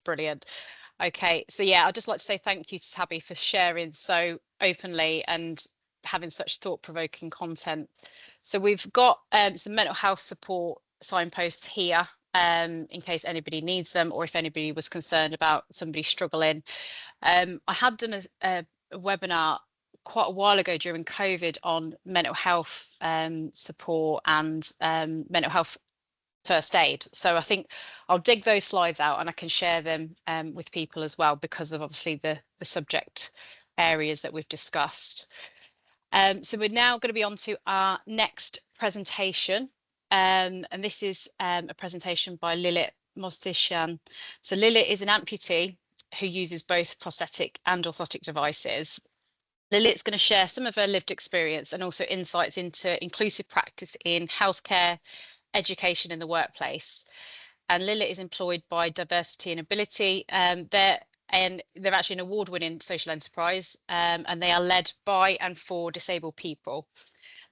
Brilliant. Okay, so yeah, I'd just like to say thank you to Tabby for sharing so openly and having such thought-provoking content. So we've got some mental health support signposts here in case anybody needs them or if anybody was concerned about somebody struggling. I had done a webinar quite a while ago during COVID on mental health support and mental health first aid. So I think I'll dig those slides out and I can share them with people as well because of obviously the subject areas that we've discussed. So we're now going to be on to our next presentation. And this is a presentation by Lilith Mostishan. So Lilith is an amputee who uses both prosthetic and orthotic devices. Lilith's going to share some of her lived experience and also insights into inclusive practice in healthcare, education in the workplace. And Lilith is employed by Diversity and Ability. They're actually an award-winning social enterprise and they are led by and for disabled people.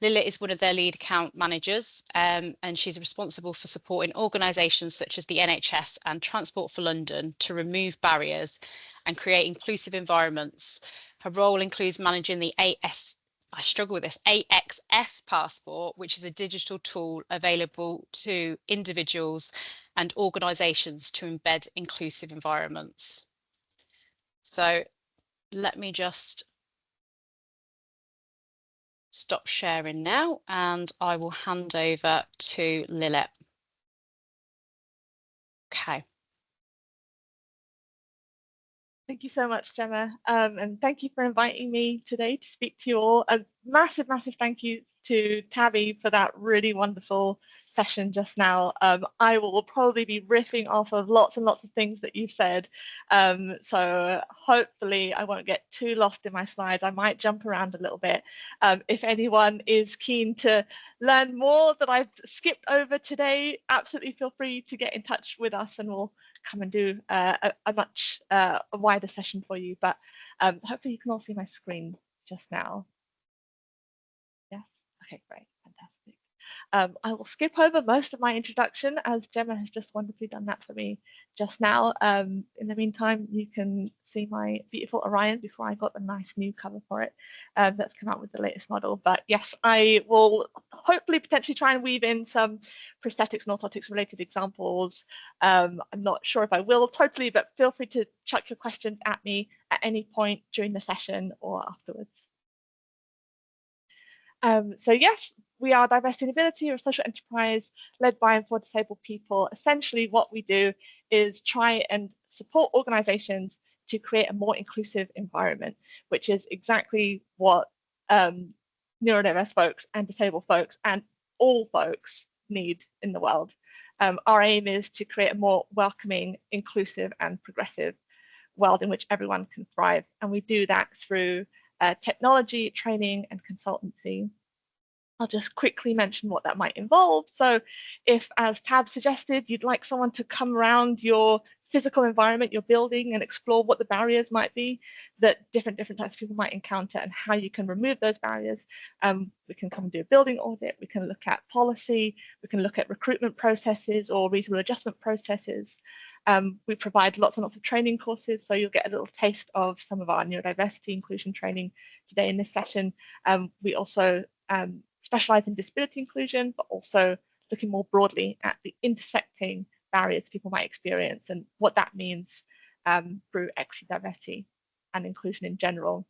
Lilith is one of their lead account managers and she's responsible for supporting organisations such as the NHS and Transport for London to remove barriers and create inclusive environments. Her role includes managing the AXS passport, which is a digital tool available to individuals and organisations to embed inclusive environments. So let me just stop sharing now and I will hand over to Lilith. Okay. Thank you so much, Gemma, and thank you for inviting me today to speak to you all. A massive, massive thank you to Tabby for that really wonderful session just now. I will probably be riffing off of lots and lots of things that you've said, so hopefully I won't get too lost in my slides. I might jump around a little bit. If anyone is keen to learn more that I've skipped over today, absolutely feel free to get in touch with us and we'll come and do a much wider session for you, but hopefully you can all see my screen just now. Yes, okay, great, fantastic. I will skip over most of my introduction as Gemma has just wonderfully done that for me just now. In the meantime, you can see my beautiful Orion before I got the nice new cover for it that's come out with the latest model. But yes, I will hopefully potentially try and weave in some prosthetics and orthotics related examples. I'm not sure if I will totally, but feel free to chuck your questions at me at any point during the session or afterwards. So yes, we are Diversity and Ability, or a social enterprise led by and for disabled people. Essentially what we do is try and support organisations to create a more inclusive environment, which is exactly what neurodiverse folks and disabled folks and all folks need in the world. Our aim is to create a more welcoming, inclusive and progressive world in which everyone can thrive. And we do that through technology, training and consultancy. I'll just quickly mention what that might involve. So if, as Tab suggested, you'd like someone to come around your physical environment, your building, and explore what the barriers might be that different types of people might encounter and how you can remove those barriers, we can come and do a building audit, we can look at policy, we can look at recruitment processes or reasonable adjustment processes. We provide lots and lots of training courses, so you'll get a little taste of some of our neurodiversity inclusion training today in this session. We also specialize in disability inclusion, but also looking more broadly at the intersecting barriers people might experience and what that means through equity, diversity and inclusion in general.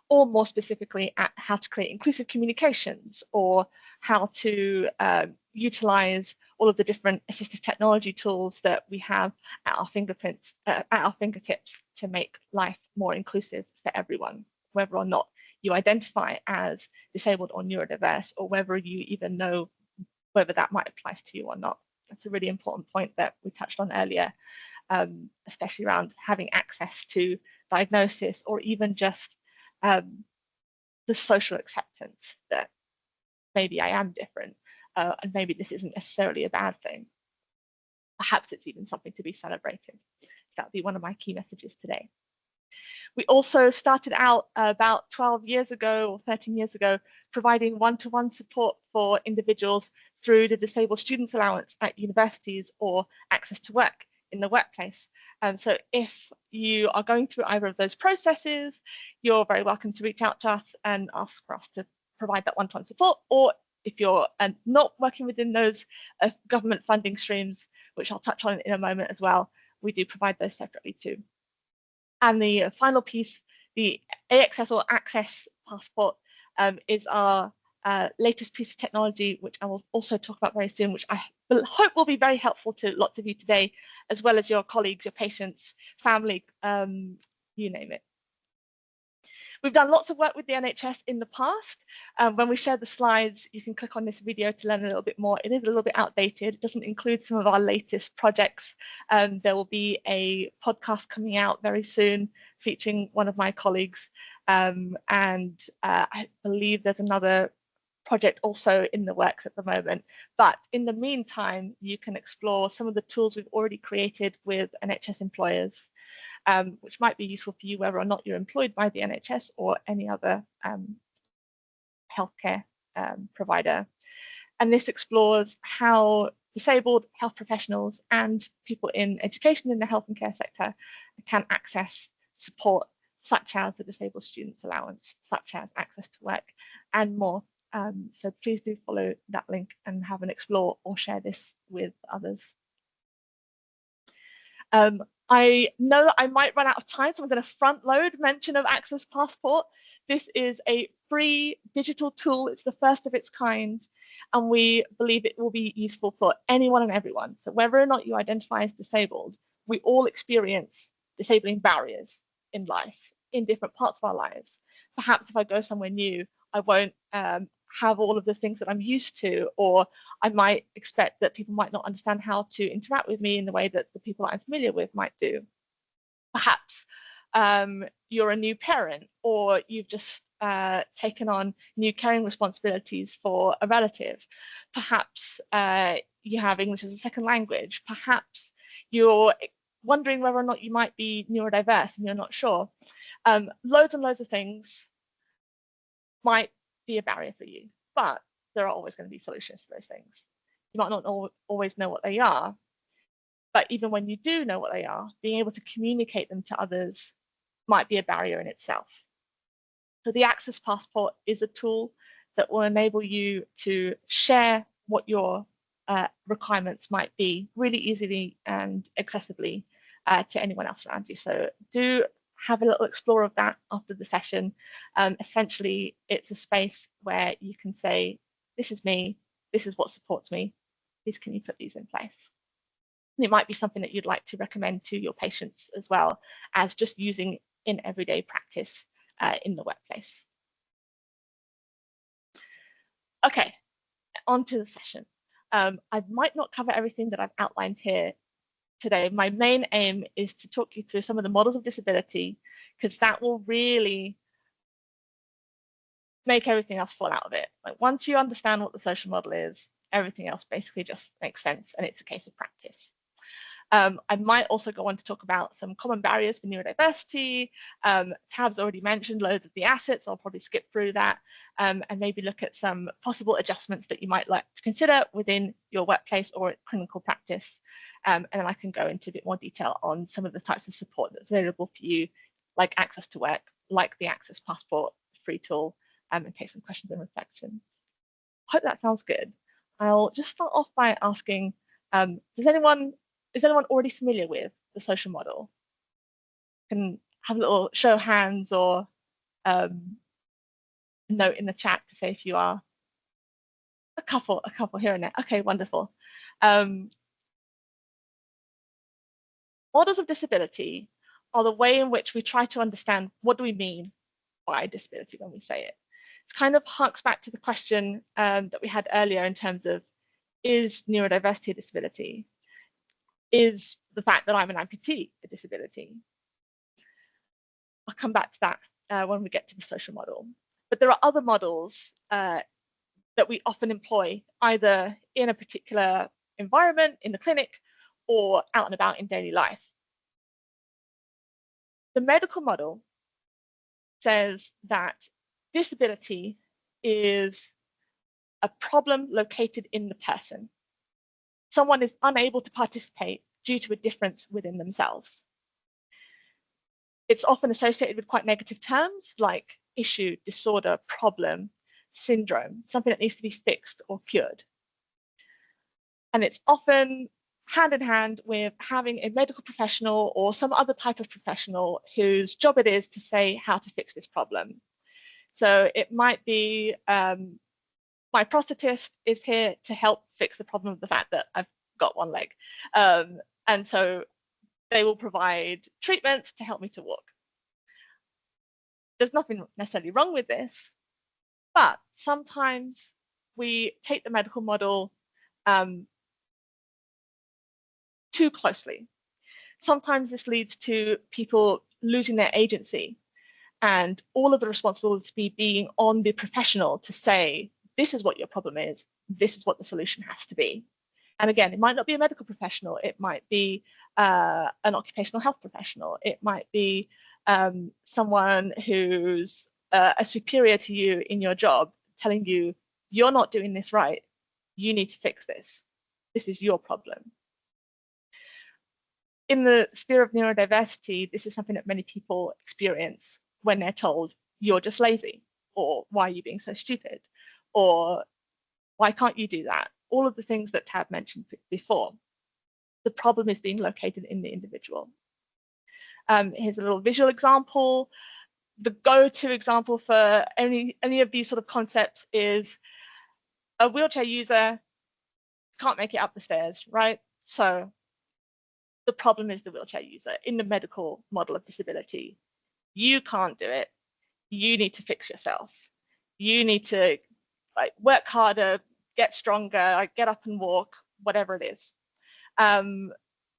Or more specifically at how to create inclusive communications or how to utilize all of the different assistive technology tools that we have at our fingertips to make life more inclusive for everyone, whether or not you identify as disabled or neurodiverse, or whether you even know whether that might apply to you or not. That's a really important point that we touched on earlier, especially around having access to diagnosis or even just the social acceptance that maybe I am different and maybe this isn't necessarily a bad thing. Perhaps it's even something to be celebrated. That would be one of my key messages today. We also started out about 12 years ago or 13 years ago, providing one-to-one support for individuals through the Disabled Students Allowance at universities or Access to Work in the workplace. So if you are going through either of those processes, you're very welcome to reach out to us and ask for us to provide that one-to-one support. Or if you're not working within those government funding streams, which I'll touch on in a moment as well, we do provide those separately too. And the final piece, the AXS or Access Passport, is our latest piece of technology, which I will also talk about very soon, which I hope will be very helpful to lots of you today, as well as your colleagues, your patients, family, you name it. We've done lots of work with the NHS in the past. When we share the slides, you can click on this video to learn a little bit more. It is a little bit outdated. It doesn't include some of our latest projects. There will be a podcast coming out very soon featuring one of my colleagues. And I believe there's another project also in the works at the moment. But in the meantime, you can explore some of the tools we've already created with NHS employers, which might be useful for you whether or not you're employed by the NHS or any other healthcare provider. And this explores how disabled health professionals and people in education in the health and care sector can access support such as the Disabled Students Allowance, such as access to work, and more. So please do follow that link and have an explore or share this with others. I know that I might run out of time, so I'm going to front load mention of Access Passport. This is a free digital tool. It's the first of its kind, and we believe it will be useful for anyone and everyone. So whether or not you identify as disabled, we all experience disabling barriers in life, in different parts of our lives. Perhaps if I go somewhere new, I won't have all of the things that I'm used to, or I might expect that people might not understand how to interact with me in the way that the people I'm familiar with might do. Perhaps you're a new parent, or you've just taken on new caring responsibilities for a relative. Perhaps you have English as a second language. Perhaps you're wondering whether or not you might be neurodiverse and you're not sure. Loads and loads of things might be a barrier for you, but there are always going to be solutions to those things. You might not always know what they are, but even when you do know what they are, being able to communicate them to others might be a barrier in itself. So the Access Passport is a tool that will enable you to share what your requirements might be really easily and accessibly to anyone else around you. So do have a little explore of that after the session. Essentially, it's a space where you can say, this is me, this is what supports me, please can you put these in place? And it might be something that you'd like to recommend to your patients as well as just using in everyday practice in the workplace. Okay, on to the session. I might not cover everything that I've outlined here today. My main aim is to talk you through some of the models of disability, because that will really make everything else fall out of it. Like once you understand what the social model is, everything else basically just makes sense, and it's a case of practice. I might also go on to talk about some common barriers for neurodiversity. Tab's already mentioned loads of the assets. I'll probably skip through that and maybe look at some possible adjustments that you might like to consider within your workplace or clinical practice. And then I can go into a bit more detail on some of the types of support that's available for you, like access to work, like the Access Passport free tool, and take some questions and reflections. I hope that sounds good. I'll just start off by asking, is anyone already familiar with the social model? Can have a little show of hands or note in the chat to say if you are. A couple here and there. Okay, wonderful. Models of disability are the way in which we try to understand what do we mean by disability when we say it. It kind of harks back to the question that we had earlier in terms of, is neurodiversity a disability? Is the fact that I'm an amputee a disability? I'll come back to that when we get to the social model. But there are other models that we often employ either in a particular environment, in the clinic, or out and about in daily life. The medical model says that disability is a problem located in the person. Someone is unable to participate due to a difference within themselves. It's often associated with quite negative terms like issue, disorder, problem, syndrome, something that needs to be fixed or cured. And it's often hand in hand with having a medical professional or some other type of professional whose job it is to say how to fix this problem. So it might be my prosthetist is here to help fix the problem of the fact that I've got one leg. And so they will provide treatments to help me to walk. There's nothing necessarily wrong with this, but sometimes we take the medical model too closely. Sometimes this leads to people losing their agency and all of the responsibility being on the professional to say, this is what your problem is, this is what the solution has to be. And again, it might not be a medical professional, it might be an occupational health professional, it might be someone who's a superior to you in your job telling you, you're not doing this right, you need to fix this, this is your problem. In the sphere of neurodiversity, this is something that many people experience when they're told, you're just lazy, or why are you being so stupid, or why can't you do that? All of the things that Tab mentioned before. The problem is being located in the individual. Here's a little visual example. The go-to example for any of these sort of concepts is a wheelchair user can't make it up the stairs, right? So the problem is the wheelchair user in the medical model of disability. You can't do it. You need to fix yourself. You need to work harder, get stronger, get up and walk, whatever it is.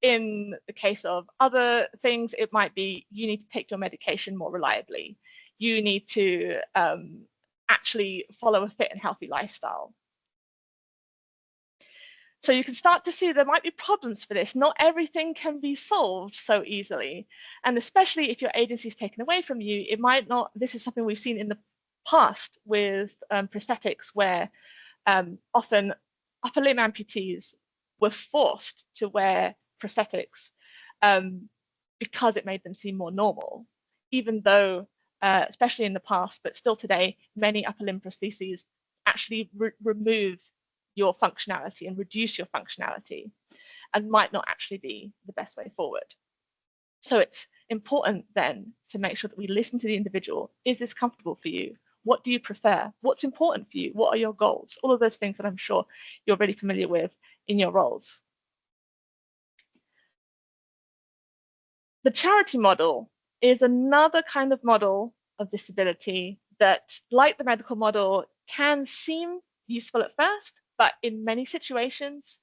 In the case of other things, it might be you need to take your medication more reliably. You need to actually follow a fit and healthy lifestyle. So you can start to see there might be problems for this. Not everything can be solved so easily. And especially if your agency is taken away from you, it might not. This is something we've seen in the past with prosthetics, where often upper limb amputees were forced to wear prosthetics because it made them seem more normal, even though, especially in the past, but still today, many upper limb prostheses actually remove your functionality and reduce your functionality and might not actually be the best way forward. So it's important then to make sure that we listen to the individual. Is this comfortable for you? What do you prefer? What's important for you? What are your goals? All of those things that I'm sure you're really familiar with in your roles. The charity model is another kind of model of disability that, like the medical model, can seem useful at first, but in many situations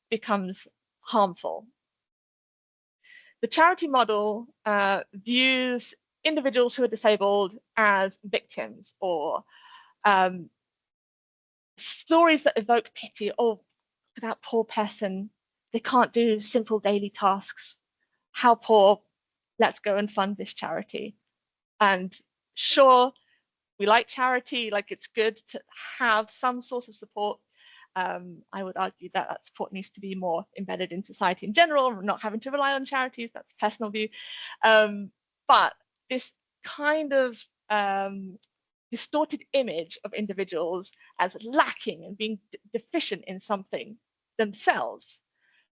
becomes harmful. The charity model views individuals who are disabled as victims, or stories that evoke pity. Oh, look at that poor person. They can't do simple daily tasks. How poor. Let's go and fund this charity. And sure, we like charity, like it's good to have some sort of support. I would argue that that support needs to be more embedded in society in general, not having to rely on charities. That's a personal view. But this kind of distorted image of individuals as lacking and being deficient in something themselves,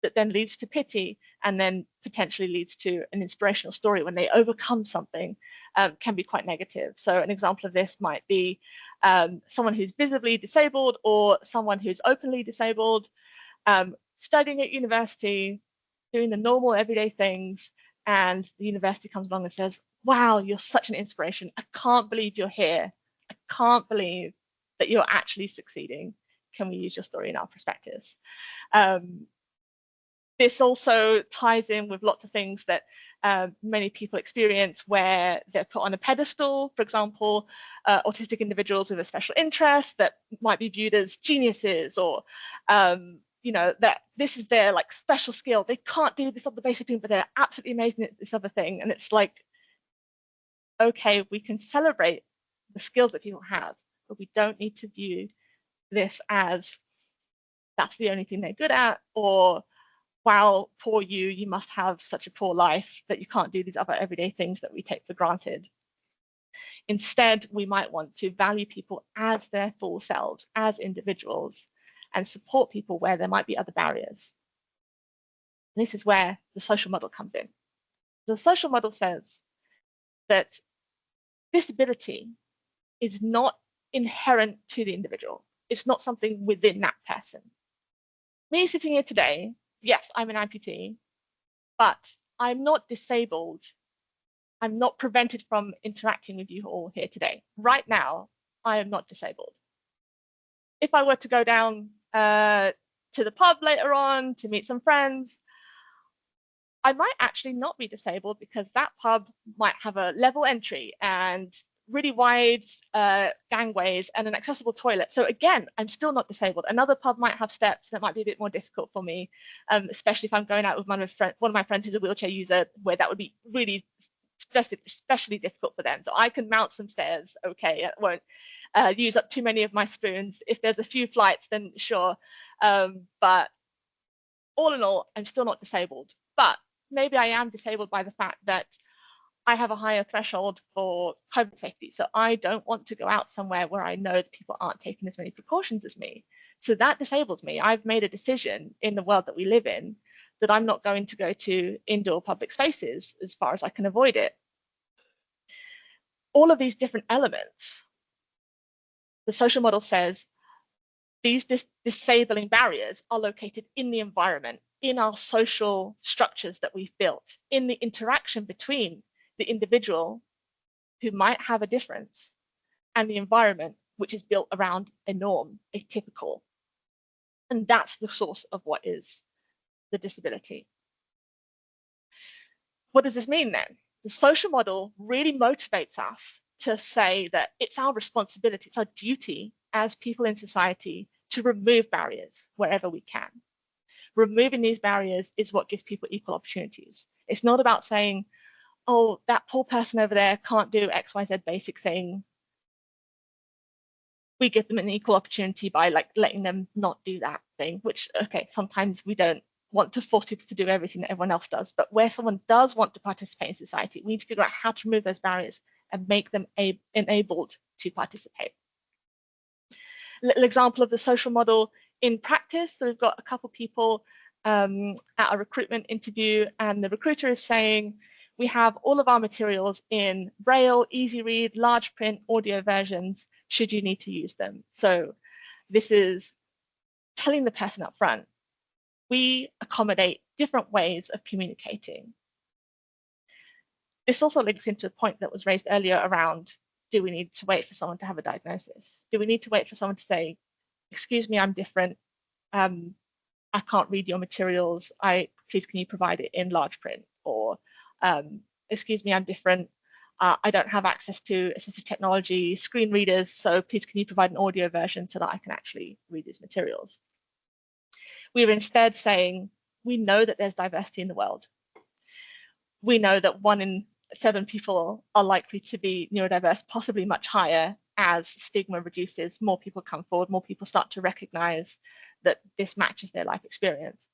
that then leads to pity and then potentially leads to an inspirational story when they overcome something, can be quite negative. So an example of this might be someone who's visibly disabled or someone who's openly disabled, studying at university, doing the normal everyday things, and the university comes along and says, wow, you're such an inspiration. I can't believe you're here. I can't believe that you're actually succeeding. Can we use your story in our prospectus? This also ties in with lots of things that many people experience where they're put on a pedestal. For example, autistic individuals with a special interest that might be viewed as geniuses, or you know, that this is their like special skill. They can't do this other basic thing, but they're absolutely amazing at this other thing. And it's like, okay, we can celebrate the skills that people have, but we don't need to view this as that's the only thing they're good at, or wow, poor you, you must have such a poor life that you can't do these other everyday things that we take for granted. Instead, we might want to value people as their full selves, as individuals, and support people where there might be other barriers. And this is where the social model comes in. The social model says that disability is not inherent to the individual. It's not something within that person. Me sitting here today, yes, I'm an amputee, but I'm not disabled. I'm not prevented from interacting with you all here today. Right now, I am not disabled. If I were to go down to the pub later on to meet some friends, I might actually not be disabled because that pub might have a level entry and really wide gangways and an accessible toilet. So again, I'm still not disabled. Another pub might have steps that might be a bit more difficult for me, especially if I'm going out with one of my friends who's a wheelchair user, where that would be really especially difficult for them. So I can mount some stairs, okay, it won't use up too many of my spoons. If there's a few flights, then sure. But all in all, I'm still not disabled. But maybe I am disabled by the fact that I have a higher threshold for COVID safety. So I don't want to go out somewhere where I know that people aren't taking as many precautions as me. So that disables me. I've made a decision in the world that we live in that I'm not going to go to indoor public spaces as far as I can avoid it. All of these different elements, the social model says these disabling barriers are located in the environment, in our social structures that we've built, in the interaction between the individual who might have a difference and the environment which is built around a norm, a typical. And that's the source of what is the disability. What does this mean then? The social model really motivates us to say that it's our responsibility, it's our duty as people in society to remove barriers wherever we can. Removing these barriers is what gives people equal opportunities. It's not about saying, oh, that poor person over there can't do XYZ basic thing. We give them an equal opportunity by letting them not do that thing, which, okay, sometimes we don't want to force people to do everything that everyone else does, but where someone does want to participate in society, we need to figure out how to remove those barriers and make them enabled to participate. A little example of the social model in practice. So we've got a couple people at a recruitment interview, and the recruiter is saying, we have all of our materials in Braille, easy read, large print, audio versions, should you need to use them. So this is telling the person up front, we accommodate different ways of communicating. This also links into a point that was raised earlier around, do we need to wait for someone to have a diagnosis? Do we need to wait for someone to say, excuse me, I'm different, I can't read your materials, please can you provide it in large print? Or excuse me, I'm different, I don't have access to assistive technology, screen readers, so please can you provide an audio version so that I can actually read these materials? We are instead saying, we know that there's diversity in the world. We know that 1 in 7 people are likely to be neurodiverse, possibly much higher, as stigma reduces, more people come forward, more people start to recognize that this matches their life experience.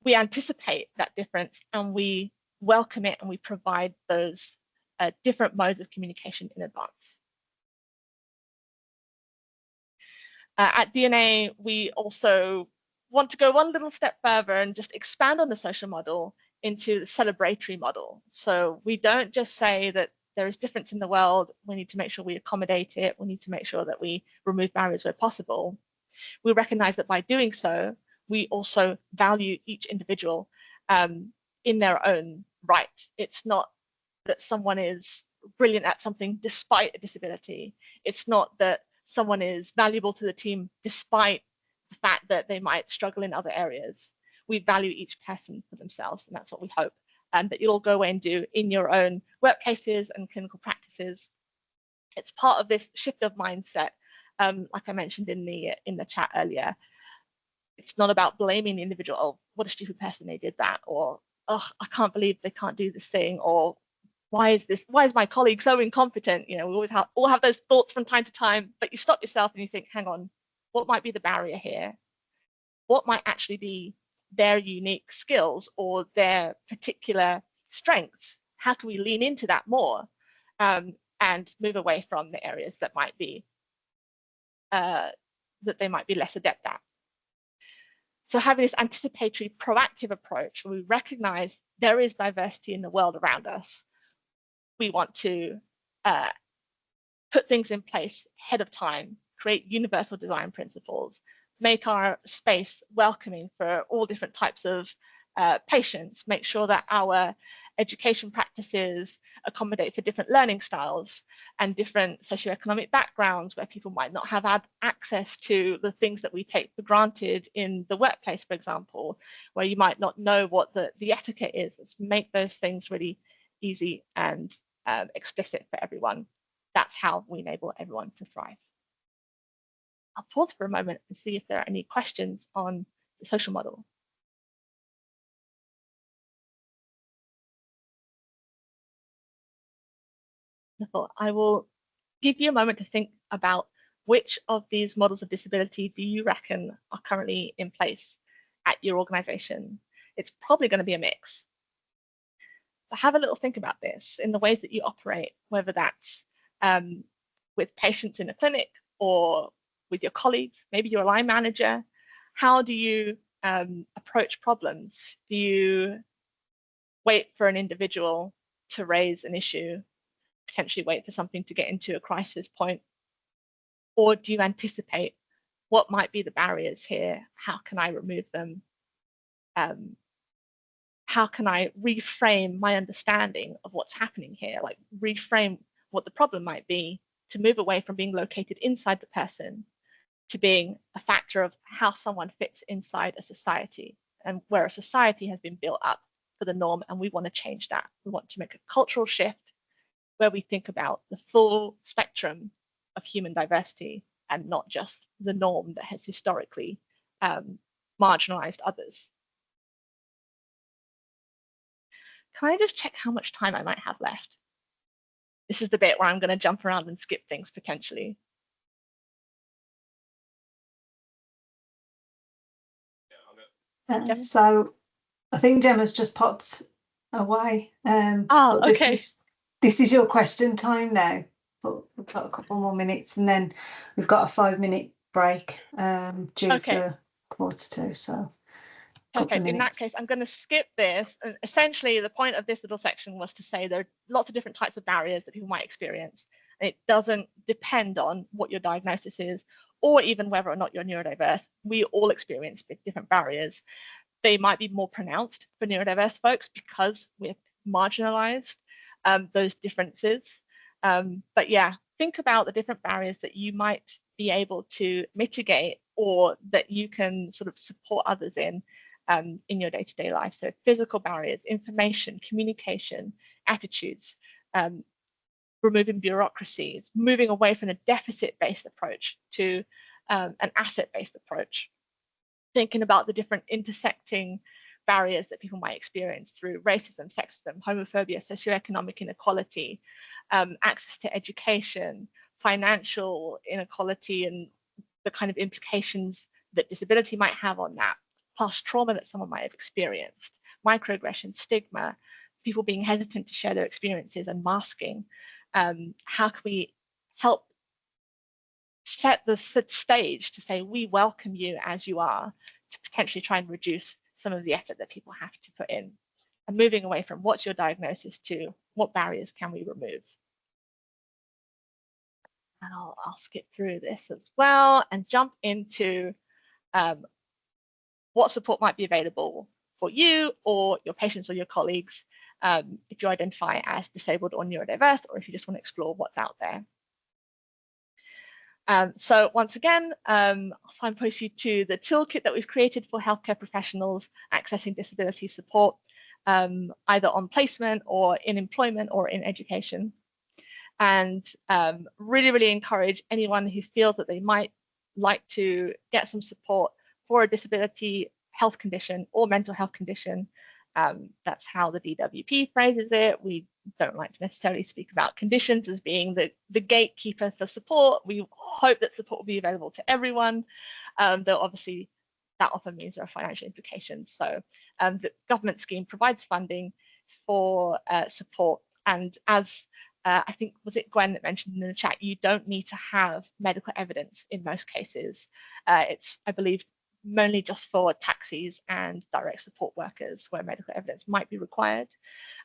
We anticipate that difference and we welcome it, and we provide those different modes of communication in advance. At DNA, we also want to go one little step further and just expand on the social model into the celebratory model. So we don't just say that there is difference in the world, we need to make sure we accommodate it, we need to make sure that we remove barriers where possible. We recognize that by doing so, we also value each individual in their own right. It's not that someone is brilliant at something despite a disability. It's not that someone is valuable to the team despite the fact that they might struggle in other areas. We value each person for themselves, and that's what we hope that you'll all go away and do in your own workplaces and clinical practices. It's part of this shift of mindset, like I mentioned in the chat earlier. It's not about blaming the individual, oh, what a stupid person, they did that, or oh, I can't believe they can't do this thing, or why is my colleague so incompetent? You know, we all have those thoughts from time to time, but you stop yourself and you think, hang on, what might be the barrier here? What might actually be their unique skills or their particular strengths? How can we lean into that more and move away from the areas that might be that they might be less adept at? So having this anticipatory, proactive approach, where we recognize there is diversity in the world around us, we want to put things in place ahead of time, create universal design principles, make our space welcoming for all different types of patients, make sure that our education practices accommodate for different learning styles and different socioeconomic backgrounds where people might not have had access to the things that we take for granted in the workplace, for example, where you might not know what the etiquette is. Let's make those things really easy and explicit for everyone. That's how we enable everyone to thrive. I'll pause for a moment and see if there are any questions on the social model. I will give you a moment to think about which of these models of disability do you reckon are currently in place at your organization. It's probably going to be a mix. But have a little think about this in the ways that you operate, whether that's with patients in a clinic or with your colleagues, maybe you're a line manager. How do you approach problems? Do you wait for an individual to raise an issue, potentially wait for something to get into a crisis point? Or do you anticipate what might be the barriers here? How can I remove them? How can I reframe my understanding of what's happening here? Like reframe what the problem might be to move away from being located inside the person to being a factor of how someone fits inside a society, and where a society has been built up for the norm, and we want to change that. We want to make a cultural shift where we think about the full spectrum of human diversity and not just the norm that has historically marginalized others. Can I just check how much time I might have left? This is the bit where I'm going to jump around and skip things potentially. So I think Gemma's just popped away. Okay. This is your question time now, but we've got a couple more minutes and then we've got a 5-minute break due for 1:45. So okay, in that case, I'm going to skip this. And essentially, the point of this little section was to say there are lots of different types of barriers that people might experience. And it doesn't depend on what your diagnosis is or even whether or not you're neurodiverse. We all experience different barriers. They might be more pronounced for neurodiverse folks because we've marginalized those differences. But yeah, think about the different barriers that you might be able to mitigate or that you can sort of support others in your day-to-day life. So physical barriers, information, communication, attitudes, removing bureaucracies, moving away from a deficit-based approach to an asset-based approach. Thinking about the different intersecting barriers that people might experience through racism, sexism, homophobia, socioeconomic inequality, access to education, financial inequality, and the kind of implications that disability might have on that, past trauma that someone might have experienced, microaggression, stigma, people being hesitant to share their experiences and masking. How can we help set the stage to say we welcome you as you are, to potentially try and reduce some of the effort that people have to put in, and moving away from what's your diagnosis to what barriers can we remove. And I'll skip through this as well and jump into what support might be available for you or your patients or your colleagues if you identify as disabled or neurodiverse, or if you just want to explore what's out there. So once again, I'll signpost you to the toolkit that we've created for healthcare professionals accessing disability support, either on placement or in employment or in education. And really encourage anyone who feels that they might like to get some support for a disability, health condition, or mental health condition. That's how the DWP phrases it. We don't like to necessarily speak about conditions as being the gatekeeper for support. We hope that support will be available to everyone, though obviously that often means there are financial implications. So the government scheme provides funding for support, and as I think, was it Gwen that mentioned in the chat, you don't need to have medical evidence in most cases. It's, I believe, mainly just for taxis and direct support workers where medical evidence might be required.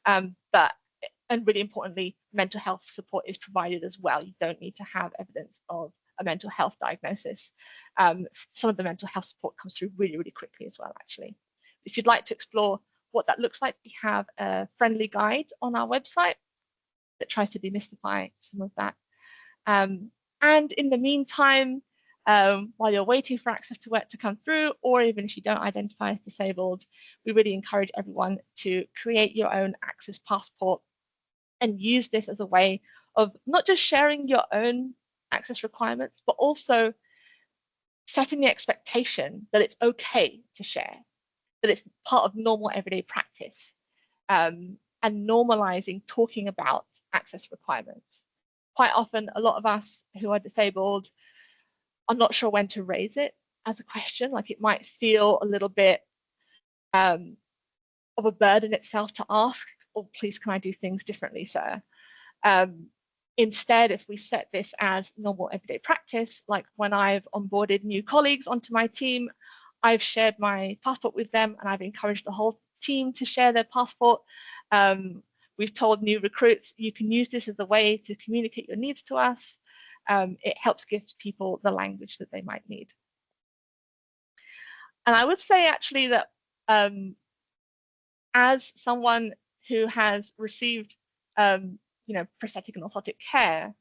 And really importantly, mental health support is provided as well. You don't need to have evidence of a mental health diagnosis. Some of the mental health support comes through really, really quickly as well, actually. If you'd like to explore what that looks like, we have a friendly guide on our website that tries to demystify some of that. And in the meantime, while you're waiting for access to work to come through, or even if you don't identify as disabled, we really encourage everyone to create your own access passport and use this as a way of not just sharing your own access requirements, but also setting the expectation that it's okay to share, that it's part of normal everyday practice, and normalizing talking about access requirements. Quite often, a lot of us who are disabled are not sure when to raise it as a question. Like, it might feel a little bit of a burden itself to ask, oh, please, can I do things differently, sir? Instead, if we set this as normal everyday practice, like when I've onboarded new colleagues onto my team, I've shared my passport with them and I've encouraged the whole team to share their passport. We've told new recruits, you can use this as a way to communicate your needs to us. It helps give people the language that they might need. And I would say actually that as someone who has received prosthetic and orthotic care,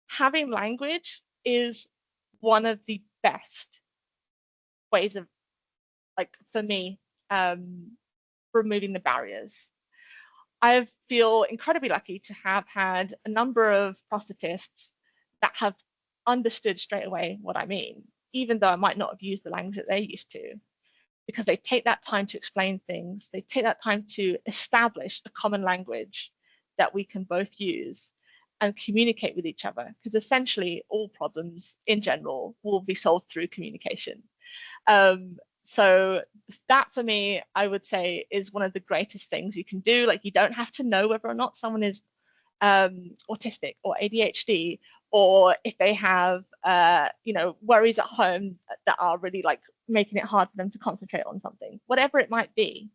having language is one of the best ways of, like, for me, removing the barriers. I feel incredibly lucky to have had a number of prosthetists that have understood straight away what I mean, even though I might not have used the language that they're used to, because they take that time to explain things. They take that time to establish a common language that we can both use and communicate with each other, because essentially all problems in general will be solved through communication. So that, for me, I would say is one of the greatest things you can do. Like, you don't have to know whether or not someone is autistic or ADHD, or if they have worries at home that are really like making it hard for them to concentrate on something, whatever it might be.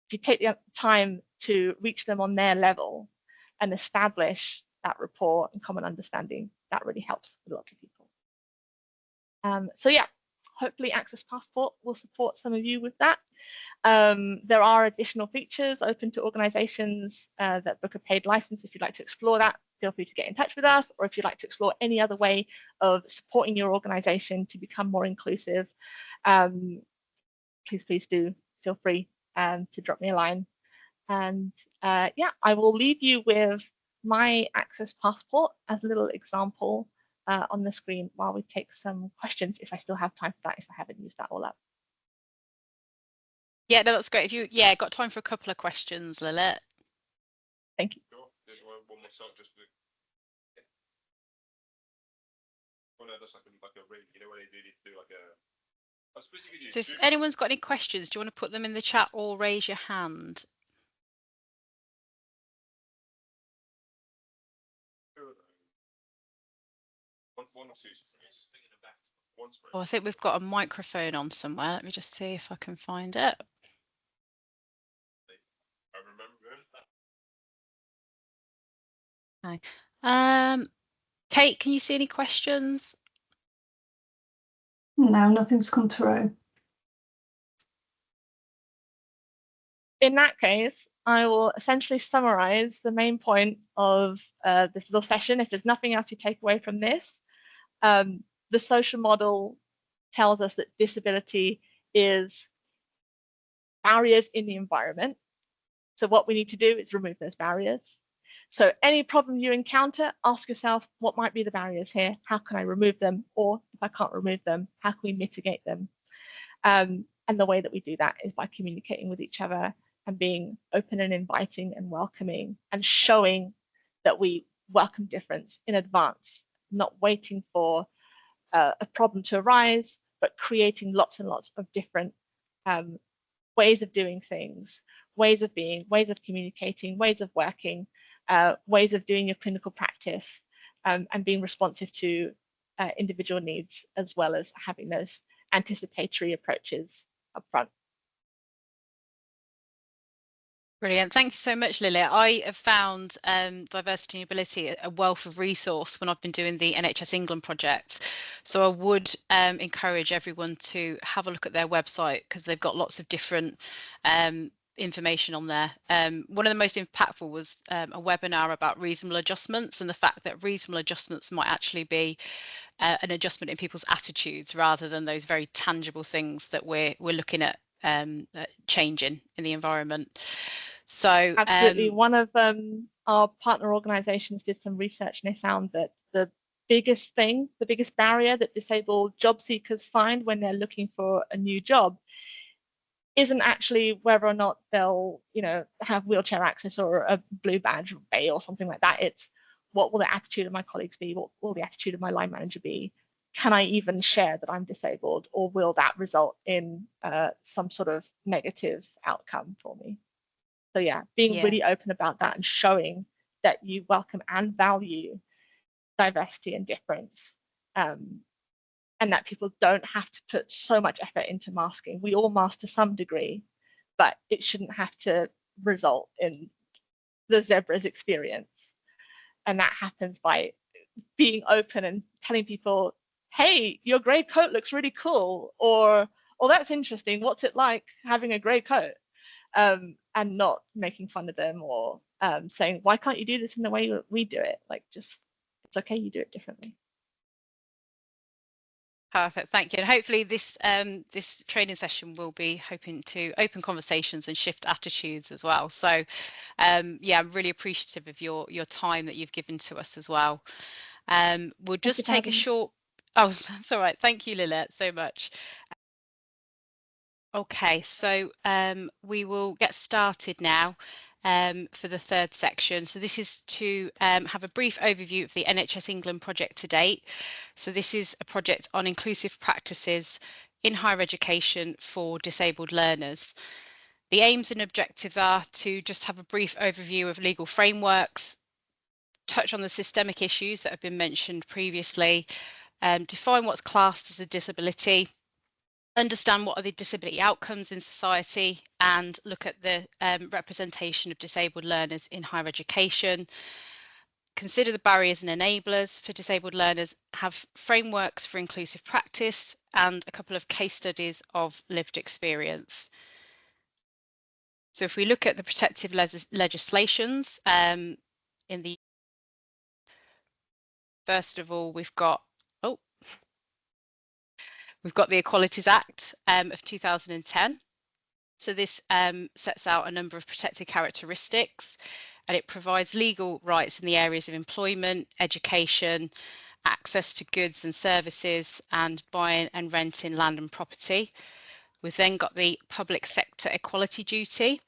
If you take the time to reach them on their level and establish that rapport and common understanding, that really helps a lot of people. So yeah, hopefully Access Passport will support some of you with that. There are additional features open to organizations that book a paid license. If you'd like to explore that, feel free to get in touch with us, or if you'd like to explore any other way of supporting your organization to become more inclusive, please do feel free to drop me a line. And yeah, I will leave you with my Access Passport as a little example on the screen while we take some questions, if I still have time for that, if I haven't used that all up. Yeah, no, that's great. If you, got time for a couple of questions, Lilith. Thank you. Sure. One more shot, just with... Oh, no, that's like a ring, you know, when you need to do like a... I suppose you could use... So if anyone's got any questions, do you want to put them in the chat or raise your hand? One or two. Oh, I think we've got a microphone on somewhere. Let me just see if I can find it. I remember. Hi. Kate, can you see any questions? No, nothing's come through. In that case, I will essentially summarize the main point of this little session. If there's nothing else you take away from this, the social model tells us that disability is barriers in the environment. So what we need to do is remove those barriers. So any problem you encounter, ask yourself, what might be the barriers here? How can I remove them? Or if I can't remove them, how can we mitigate them? And the way that we do that is by communicating with each other and being open and inviting and welcoming and showing that we welcome difference in advance, not waiting for a problem to arise, but creating lots and lots of different ways of doing things, ways of being, ways of communicating, ways of working, ways of doing your clinical practice, and being responsive to individual needs, as well as having those anticipatory approaches up front. Brilliant. Thank you so much, Lily. I have found diversity and ability a wealth of resource when I've been doing the NHS England project. So I would encourage everyone to have a look at their website, because they've got lots of different information on there. One of the most impactful was a webinar about reasonable adjustments, and the fact that reasonable adjustments might actually be an adjustment in people's attitudes rather than those very tangible things that we're looking at changing in the environment. So absolutely, one of our partner organizations did some research, and they found that the biggest barrier that disabled job seekers find when they're looking for a new job isn't actually whether or not they'll, have wheelchair access or a blue badge or something like that. It's what will the attitude of my colleagues be? What will the attitude of my line manager be? Can I even share that I'm disabled, or will that result in some sort of negative outcome for me? So yeah, being really open about that and showing that you welcome and value diversity and difference, and that people don't have to put so much effort into masking. We all mask to some degree, but it shouldn't have to result in the zebra's experience. And that happens by being open and telling people, hey, your grey coat looks really cool, or oh, that's interesting, what's it like having a grey coat? And not making fun of them, or saying, why can't you do this in the way we do it? Like, just, it's okay, you do it differently. Perfect, thank you. And hopefully this this training session will be hoping to open conversations and shift attitudes as well. So yeah, I'm really appreciative of your time that you've given to us as well. We'll just take a short, oh, that's all right. Thank you, Lilette, so much. Okay, so we will get started now for the third section. So this is to have a brief overview of the NHS England project to date. So this is a project on inclusive practices in higher education for disabled learners. The aims and objectives are to just have a brief overview of legal frameworks, touch on the systemic issues that have been mentioned previously, define what's classed as a disability, understand what are the disability outcomes in society, and look at the representation of disabled learners in higher education, consider the barriers and enablers for disabled learners, have frameworks for inclusive practice, and a couple of case studies of lived experience. So if we look at the protective legislations in the, first of all, we've got the Equalities Act of 2010. So this sets out a number of protected characteristics, and it provides legal rights in the areas of employment, education, access to goods and services, and buying and renting land and property. We've then got the Public Sector Equality Duty,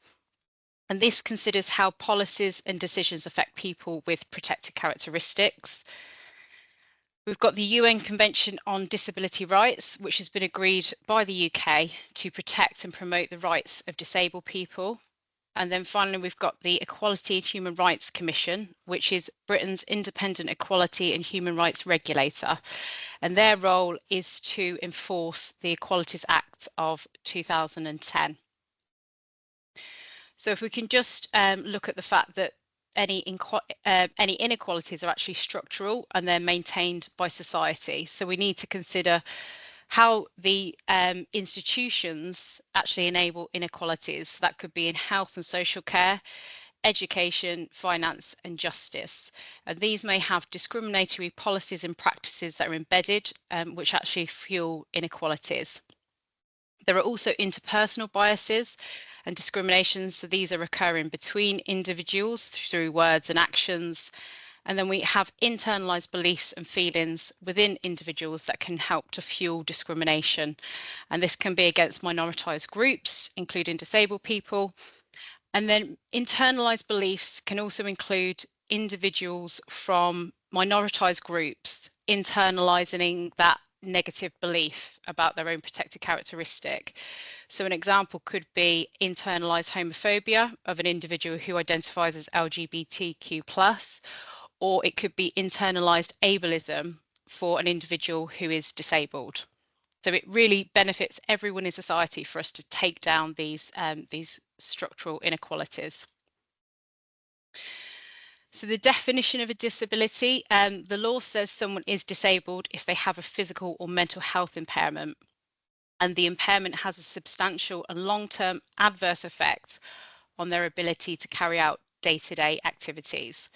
and this considers how policies and decisions affect people with protected characteristics. We've got the UN Convention on Disability Rights, which has been agreed by the UK to protect and promote the rights of disabled people. And then finally, we've got the Equality and Human Rights Commission, which is Britain's independent equality and human rights regulator. And their role is to enforce the Equalities Act of 2010. So if we can just look at the fact that any inequalities are actually structural and they're maintained by society. So we need to consider how the institutions actually enable inequalities. That could be in health and social care, education, finance and justice. And these may have discriminatory policies and practices that are embedded, which actually fuel inequalities. There are also interpersonal biases and discriminations, so these are occurring between individuals through words and actions. And then we have internalized beliefs and feelings within individuals that can help to fuel discrimination. And this can be against minoritized groups, including disabled people. And then internalized beliefs can also include individuals from minoritized groups internalizing that negative belief about their own protected characteristic. So an example could be internalized homophobia of an individual who identifies as LGBTQ+, or it could be internalized ableism for an individual who is disabled. So it really benefits everyone in society for us to take down these structural inequalities. So the definition of a disability, the law says someone is disabled if they have a physical or mental health impairment, and the impairment has a substantial and long-term adverse effect on their ability to carry out day-to-day activities.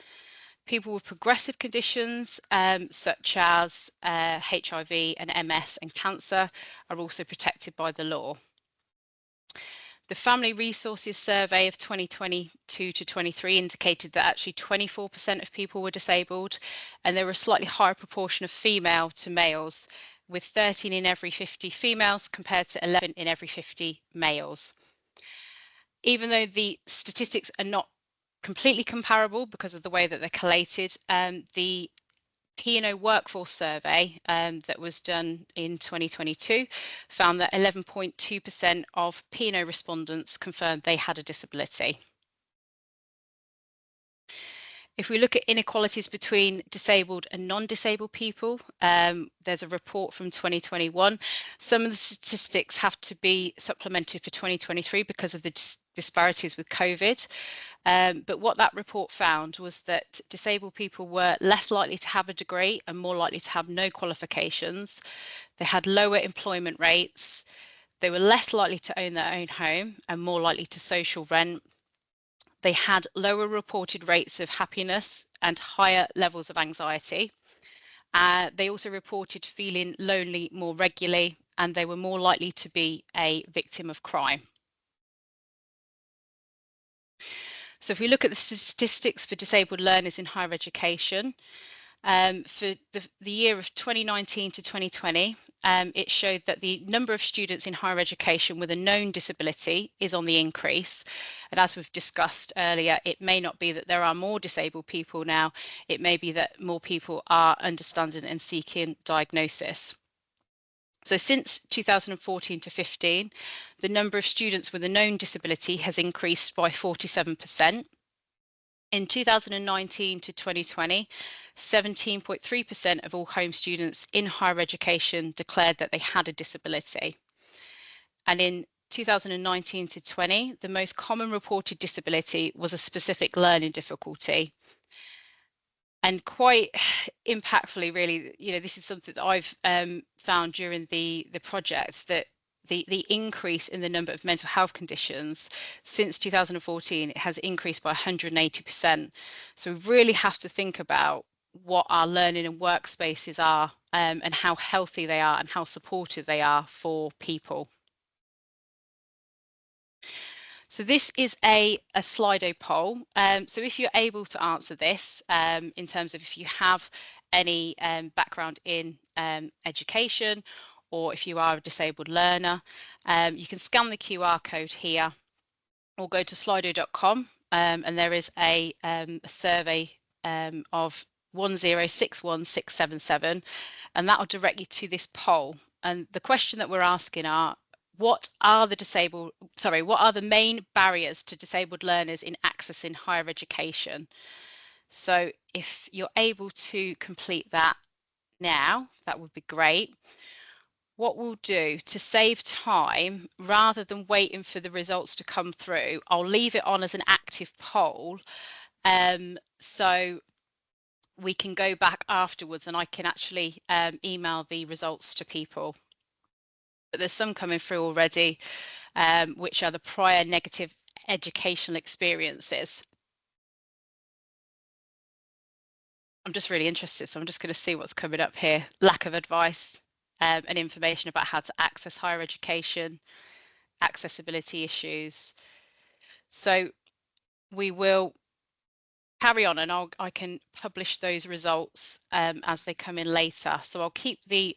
People with progressive conditions such as HIV and MS and cancer are also protected by the law. The Family Resources Survey of 2022 to 23 indicated that actually 24% of people were disabled, and there were a slightly higher proportion of female to males, with 13 in every 50 females compared to 11 in every 50 males. Even though the statistics are not completely comparable because of the way that they're collated, the P&O workforce survey that was done in 2022 found that 11.2% of P&O respondents confirmed they had a disability. If we look at inequalities between disabled and non-disabled people, there's a report from 2021. Some of the statistics have to be supplemented for 2023 because of the disparities with COVID. But what that report found was that disabled people were less likely to have a degree and more likely to have no qualifications. They had lower employment rates. They were less likely to own their own home and more likely to social rent. They had lower reported rates of happiness and higher levels of anxiety. They also reported feeling lonely more regularly, and they were more likely to be a victim of crime. So if we look at the statistics for disabled learners in higher education, for the year of 2019 to 2020, it showed that the number of students in higher education with a known disability is on the increase. And as we've discussed earlier, it may not be that there are more disabled people now, it may be that more people are understanding and seeking diagnosis. So since 2014 to 15, the number of students with a known disability has increased by 47%. In 2019 to 2020, 17.3% of all home students in higher education declared that they had a disability. And in 2019 to 20, the most common reported disability was a specific learning difficulty. And quite impactfully, really, this is something that I've found during the project, that the increase in the number of mental health conditions since 2014 has increased by 180%. So we really have to think about what our learning and workspaces are, and how healthy they are and how supportive they are for people. So this is a Slido poll. So if you're able to answer this, in terms of if you have any background in education, or if you are a disabled learner, you can scan the QR code here or go to slido.com, and there is a survey of 1061677, and that will direct you to this poll. And the question that we're asking are, what are the main barriers to disabled learners in accessing higher education? So if you're able to complete that now, that would be great. What we'll do to save time, rather than waiting for the results to come through, I'll leave it on as an active poll, so we can go back afterwards and I can actually email the results to people. But there's some coming through already, which are the prior negative educational experiences. I'm just really interested, so I'm just going to see what's coming up here. Lack of advice and information about how to access higher education, accessibility issues. So we will carry on, and I can publish those results as they come in later. So I'll keep the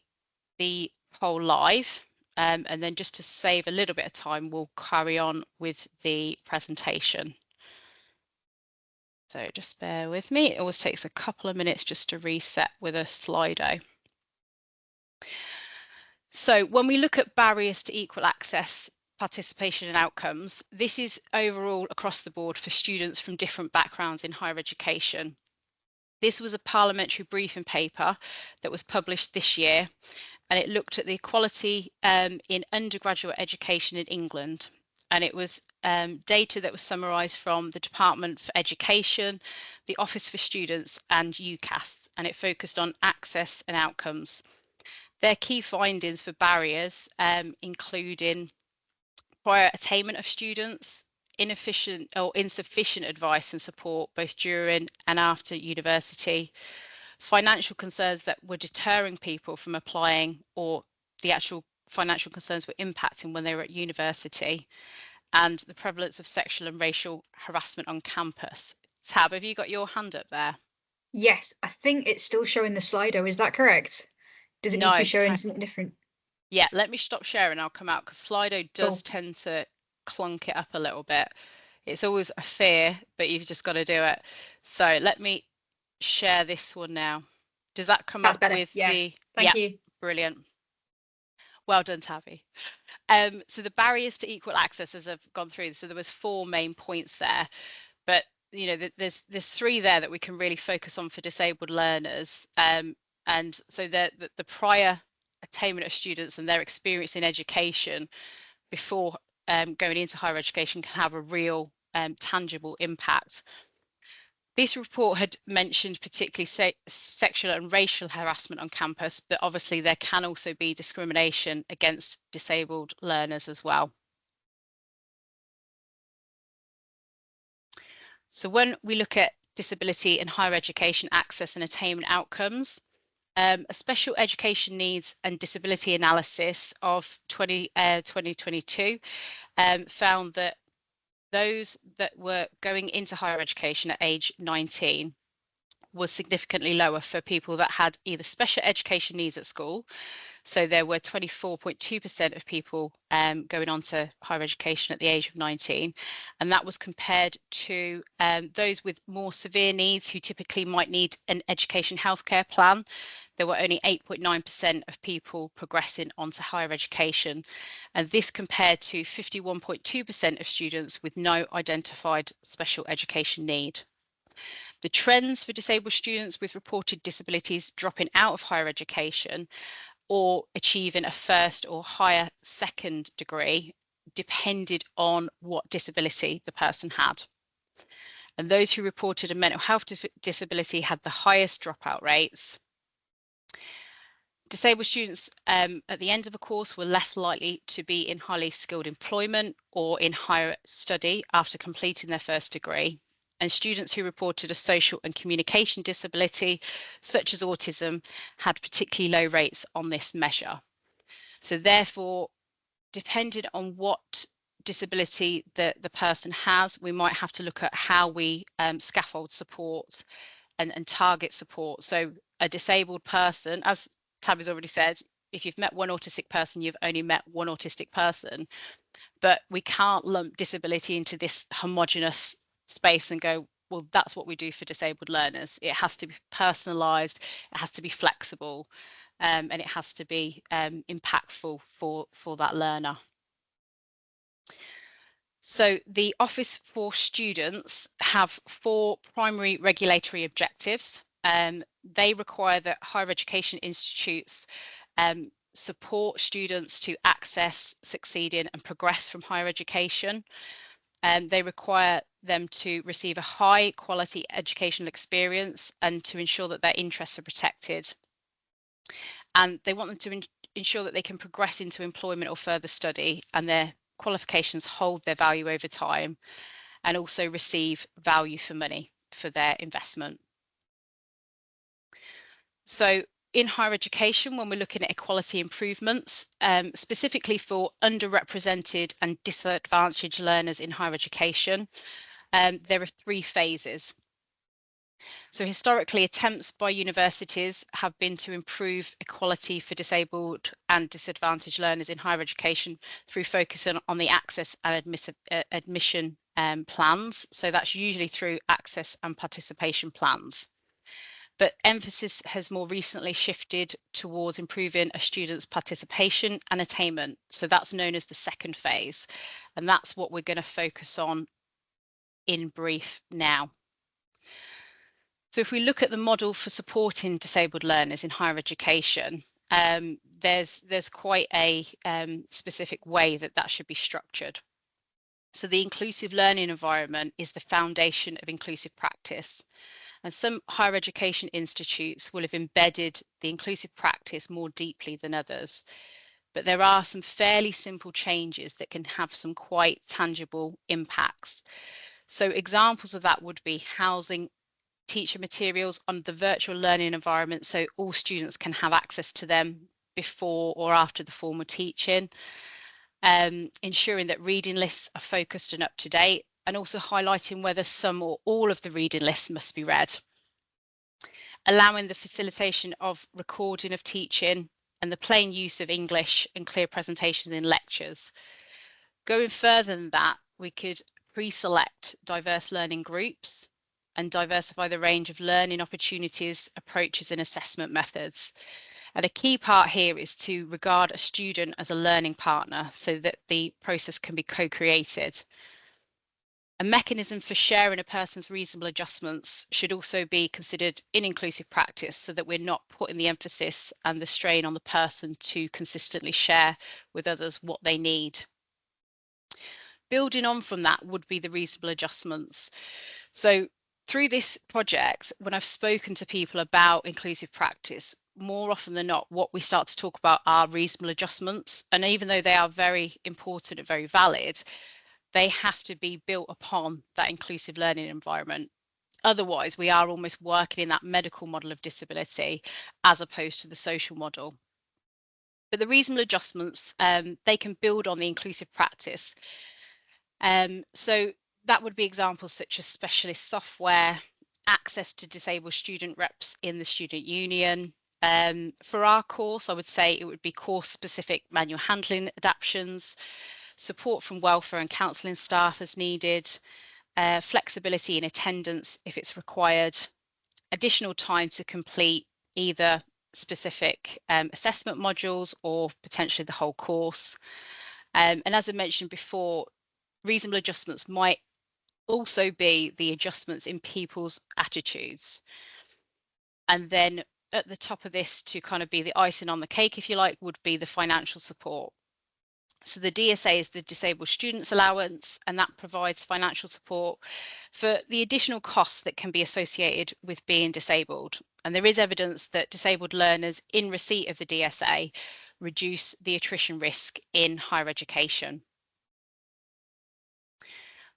poll live, and then just to save a little bit of time, we'll carry on with the presentation. So just bear with me. It always takes a couple of minutes just to reset with a Slido. So when we look at barriers to equal access, participation and outcomes, this is overall across the board for students from different backgrounds in higher education. This was a parliamentary briefing paper that was published this year, and it looked at the equality in undergraduate education in England. And it was data that was summarised from the Department for Education, the Office for Students and UCAS, and it focused on access and outcomes. Their key findings for barriers including prior attainment of students, inefficient or insufficient advice and support both during and after university, financial concerns that were deterring people from applying, or the actual financial concerns were impacting when they were at university, and the prevalence of sexual and racial harassment on campus. Tab, have you got your hand up there? Yes, I think it's still showing the Slido. Is that correct? Does it need to be showing something different? Yeah, let me stop sharing. I'll come out because Slido does tend to clunk it up a little bit. It's always a fear, but you've just got to do it. So let me share this one now. Does that come up with the? Thank you. Brilliant. Well done, Tabby. So the barriers to equal access, as I've gone through, so there was 4 main points there, but you know, there's 3 there that we can really focus on for disabled learners. And so the prior attainment of students and their experience in education before going into higher education can have a real tangible impact. This report had mentioned particularly sexual and racial harassment on campus, but obviously there can also be discrimination against disabled learners as well. So when we look at disability in higher education access and attainment outcomes, a special education needs and disability analysis of 2022 found that those that were going into higher education at age 19 was significantly lower for people that had either special education needs at school. So there were 24.2% of people going on to higher education at the age of 19. And that was compared to those with more severe needs who typically might need an education healthcare plan. There were only 8.9% of people progressing onto higher education. And this compared to 51.2% of students with no identified special education need. The trends for disabled students with reported disabilities dropping out of higher education or achieving a first or higher second degree depended on what disability the person had. And those who reported a mental health disability had the highest dropout rates. Disabled students at the end of a course were less likely to be in highly skilled employment or in higher study after completing their first degree. And students who reported a social and communication disability, such as autism, had particularly low rates on this measure. So therefore, depending on what disability the person has, we might have to look at how we scaffold support and target support. So a disabled person, as Tabby's already said, if you've met one autistic person, you've only met one autistic person, but we can't lump disability into this homogenous space and go, well, that's what we do for disabled learners. It has to be personalised, it has to be flexible, and it has to be impactful for that learner. So the Office for Students have 4 primary regulatory objectives. They require that higher education institutes support students to access, succeed in and progress from higher education. They require them to receive a high quality educational experience and to ensure that their interests are protected. And they want them to ensure that they can progress into employment or further study, and their qualifications hold their value over time, and also receive value for money for their investment. So in higher education, when we're looking at equality improvements, specifically for underrepresented and disadvantaged learners in higher education, there are 3 phases. So historically, attempts by universities have been to improve equality for disabled and disadvantaged learners in higher education through focusing on the access and admission plans. So that's usually through access and participation plans. but emphasis has more recently shifted towards improving a student's participation and attainment. So that's known as the second phase, and that's what we're going to focus on in brief now. So if we look at the model for supporting disabled learners in higher education, there's quite a specific way that should be structured. So the inclusive learning environment is the foundation of inclusive practice. And some higher education institutes will have embedded the inclusive practice more deeply than others. But there are some fairly simple changes that can have some quite tangible impacts. So examples of that would be housing teacher materials on the virtual learning environment so all students can have access to them before or after the formal teaching, ensuring that reading lists are focused and up to date, and also highlighting whether some or all of the reading lists must be read, allowing the facilitation of recording of teaching and the plain use of English and clear presentations in lectures. Going further than that, we could pre-select diverse learning groups and diversify the range of learning opportunities, approaches and assessment methods. And a key part here is to regard a student as a learning partner so that the process can be co-created. A mechanism for sharing a person's reasonable adjustments should also be considered in inclusive practice so that we're not putting the emphasis and the strain on the person to consistently share with others what they need. Building on from that would be the reasonable adjustments. So through this project, when I've spoken to people about inclusive practice, more often than not, what we start to talk about are reasonable adjustments. And even though they are very important and very valid, they have to be built upon that inclusive learning environment. Otherwise, we are almost working in that medical model of disability as opposed to the social model. But the reasonable adjustments, they can build on the inclusive practice. So that would be examples such as specialist software, access to disabled student reps in the student union. For our course, I would say it would be course-specific manual handling adaptations, support from welfare and counselling staff as needed, flexibility in attendance if it's required, additional time to complete either specific assessment modules or potentially the whole course. And as I mentioned before, reasonable adjustments might also be the adjustments in people's attitudes. And then at the top of this, to kind of be the icing on the cake, if you like, would be the financial support. So the DSA is the Disabled Students Allowance, and that provides financial support for the additional costs that can be associated with being disabled. And there is evidence that disabled learners in receipt of the DSA reduce the attrition risk in higher education.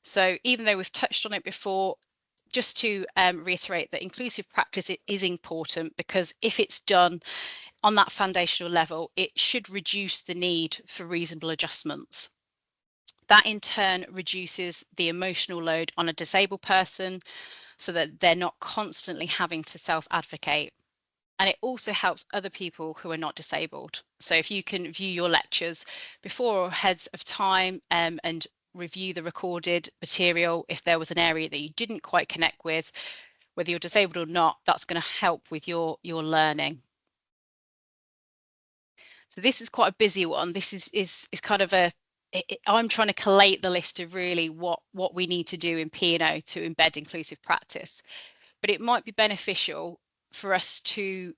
So even though we've touched on it before, just to reiterate that inclusive practice is important, because if it's done on that foundational level, it should reduce the need for reasonable adjustments. That in turn reduces the emotional load on a disabled person so that they're not constantly having to self-advocate. And it also helps other people who are not disabled. So if you can view your lectures before or ahead of time and review the recorded material, if there was an area that you didn't quite connect with, whether you're disabled or not, that's going to help with your learning. So this is quite a busy one. This is kind of I'm trying to collate the list of really what we need to do in P&O to embed inclusive practice. But it might be beneficial for us to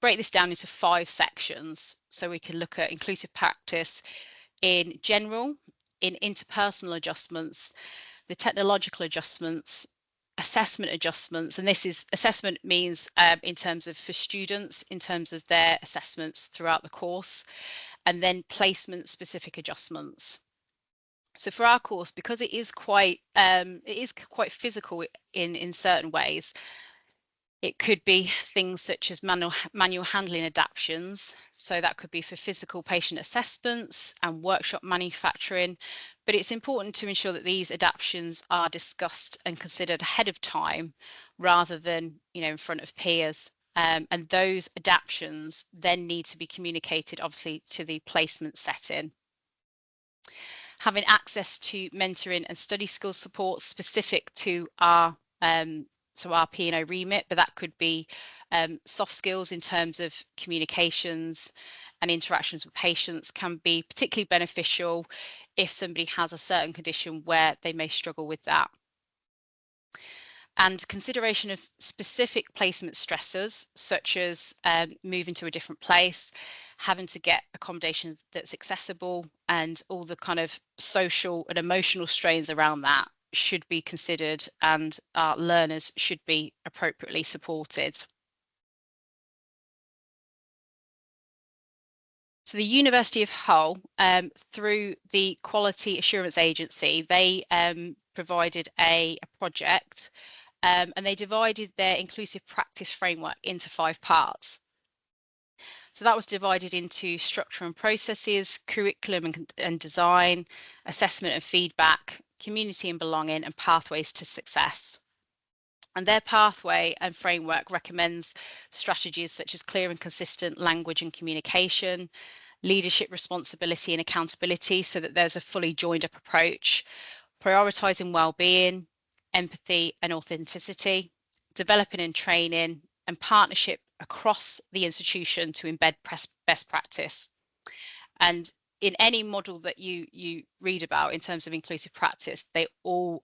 break this down into 5 sections, so we can look at inclusive practice in general, in interpersonal adjustments, the technological adjustments, assessment adjustments, and this is assessment means in terms of for students, in terms of their assessments throughout the course, and then placement specific adjustments. So for our course, because it is quite physical in certain ways, it could be things such as manual handling adaptations. So that could be for physical patient assessments and workshop manufacturing. But it's important to ensure that these adaptations are discussed and considered ahead of time rather than, in front of peers. And those adaptations then need to be communicated, obviously, to the placement setting. Having access to mentoring and study skills support specific to our so our P&O remit, but that could be soft skills in terms of communications and interactions with patients can be particularly beneficial if somebody has a certain condition where they may struggle with that. And consideration of specific placement stressors, such as moving to a different place, having to get accommodation that's accessible, and all the kind of social and emotional strains around that should be considered, and our learners should be appropriately supported. So the University of Hull, through the Quality Assurance Agency, they provided a project, and they divided their inclusive practice framework into 5 parts. So that was divided into structure and processes, curriculum and design, assessment and feedback, community and belonging, and pathways to success. And their pathway and framework recommends strategies such as clear and consistent language and communication, leadership responsibility and accountability so that there's a fully joined up approach, prioritising well-being, empathy and authenticity, developing and training, and partnership across the institution to embed best practice. And in any model that you read about in terms of inclusive practice, they all